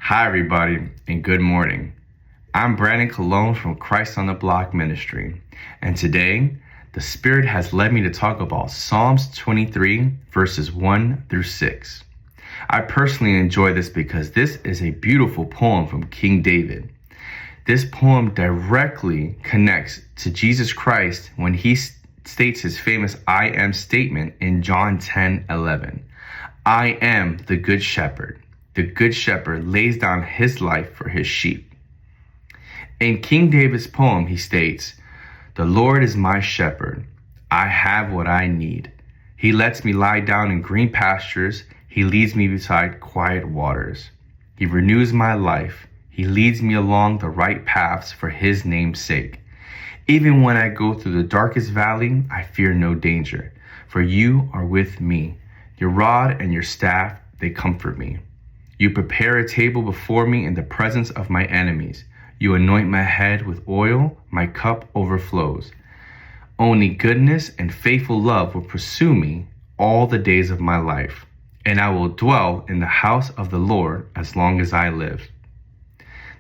Hi, everybody, and good morning. I'm Brandon Colon from Christ on the Block Ministry, and today the Spirit has led me to talk about Psalms 23, verses 1 through 6. I personally enjoy this because this is a beautiful poem from King David. This poem directly connects to Jesus Christ when he states his famous I am statement in John 10:11. I am the good shepherd. The good shepherd lays down his life for his sheep. In King David's poem, he states, "The Lord is my shepherd. I have what I need. He lets me lie down in green pastures. He leads me beside quiet waters. He renews my life. He leads me along the right paths for his name's sake. Even when I go through the darkest valley, I fear no danger, for you are with me. Your rod and your staff, they comfort me. You prepare a table before me in the presence of my enemies. You anoint my head with oil, my cup overflows. Only goodness and faithful love will pursue me all the days of my life, and I will dwell in the house of the Lord as long as I live."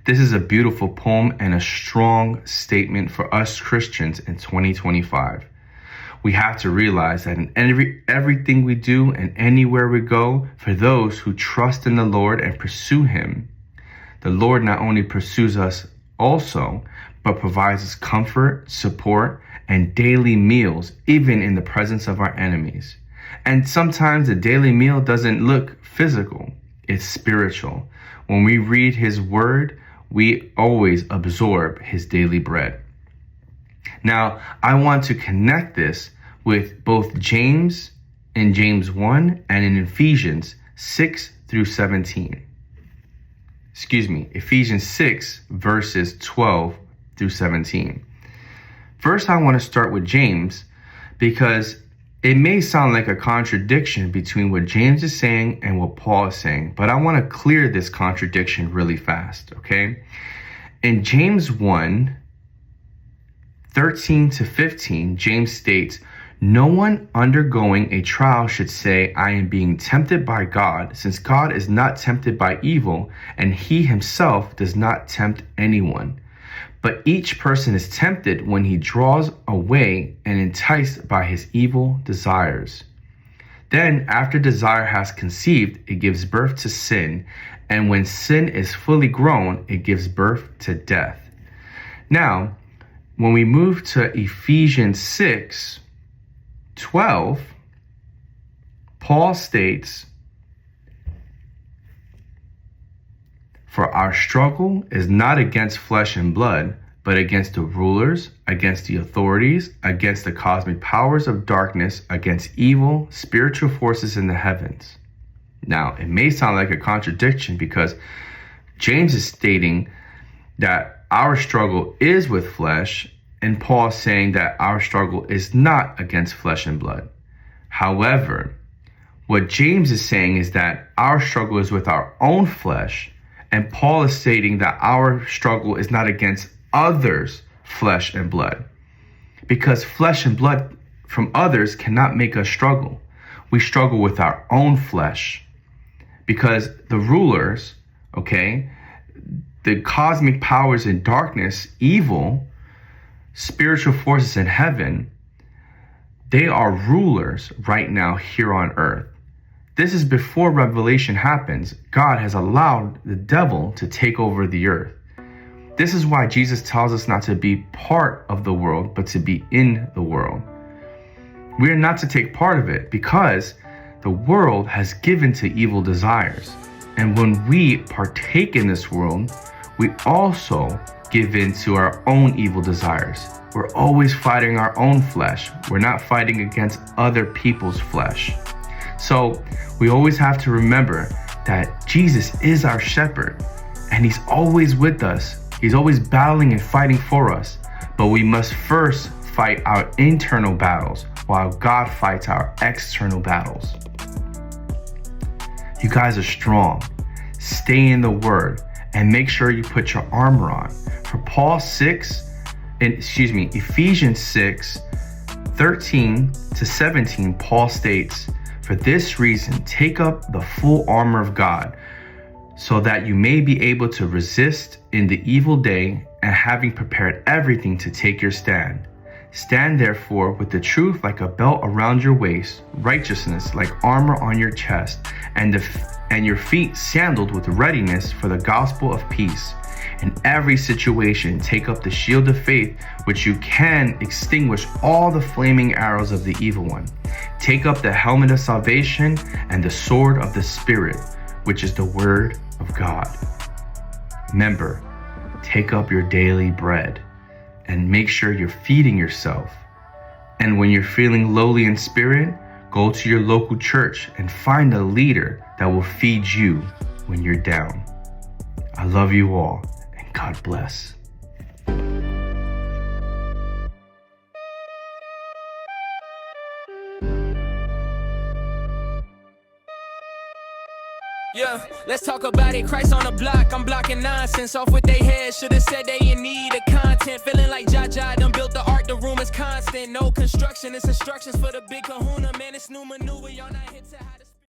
This is a beautiful poem and a strong statement for us Christians in 2025. We have to realize that in everything we do and anywhere we go, for those who trust in the Lord and pursue him, the Lord not only pursues us also, but provides us comfort, support, and daily meals, even in the presence of our enemies. And sometimes the daily meal doesn't look physical, it's spiritual. When we read his word, we always absorb his daily bread. Now, I want to connect this with both James in James 1 and in Ephesians 6 through 17. Ephesians 6 verses 12 through 17. First, I want to start with James because it may sound like a contradiction between what James is saying and what Paul is saying, but I want to clear this contradiction really fast, okay? In James 1, 13 to 15, James states, "No one undergoing a trial should say, 'I am being tempted by God,' since God is not tempted by evil, and he himself does not tempt anyone. But each person is tempted when he draws away and enticed by his evil desires. Then, after desire has conceived, it gives birth to sin, and when sin is fully grown, it gives birth to death." Now, when we move to Ephesians 6:12, Paul states, "For our struggle is not against flesh and blood, but against the rulers, against the authorities, against the cosmic powers of darkness, against evil spiritual forces in the heavens." Now, it may sound like a contradiction because James is stating that our struggle is with flesh, and Paul is saying that our struggle is not against flesh and blood. However, what James is saying is that our struggle is with our own flesh, and Paul is stating that our struggle is not against others' flesh and blood. Because flesh and blood from others cannot make us struggle. We struggle with our own flesh. Because the rulers, the cosmic powers in darkness, evil, spiritual forces in heaven, they are rulers right now here on earth. This is before Revelation happens. God has allowed the devil to take over the earth. This is why Jesus tells us not to be part of the world, but to be in the world. We are not to take part of it because the world has given to evil desires. And when we partake in this world, we also give in to our own evil desires. We're always fighting our own flesh. We're not fighting against other people's flesh. So we always have to remember that Jesus is our shepherd and he's always with us. He's always battling and fighting for us. But we must first fight our internal battles while God fights our external battles. You guys are strong. Stay in the word and make sure you put your armor on. For Ephesians 6:13 to 17, Paul states, "For this reason, take up the full armor of God, so that you may be able to resist in the evil day, and having prepared everything to take your stand. Stand therefore with the truth like a belt around your waist, righteousness like armor on your chest, and your feet sandaled with readiness for the gospel of peace. In every situation, take up the shield of faith, which you can extinguish all the flaming arrows of the evil one. Take up the helmet of salvation and the sword of the Spirit, which is the word of God. Remember, take up your daily bread and make sure you're feeding yourself. And when you're feeling lowly in spirit, go to your local church and find a leader that will feed you when you're down. I love you all, and God bless. Yeah, let's talk about it. Christ on the block, I'm blocking nonsense off with they head. Should've said they in need of content. Feeling like Jaja done built the ark, the room is constant. No construction, it's instructions for the big kahuna. Man, it's new maneuver, y'all not hit to how to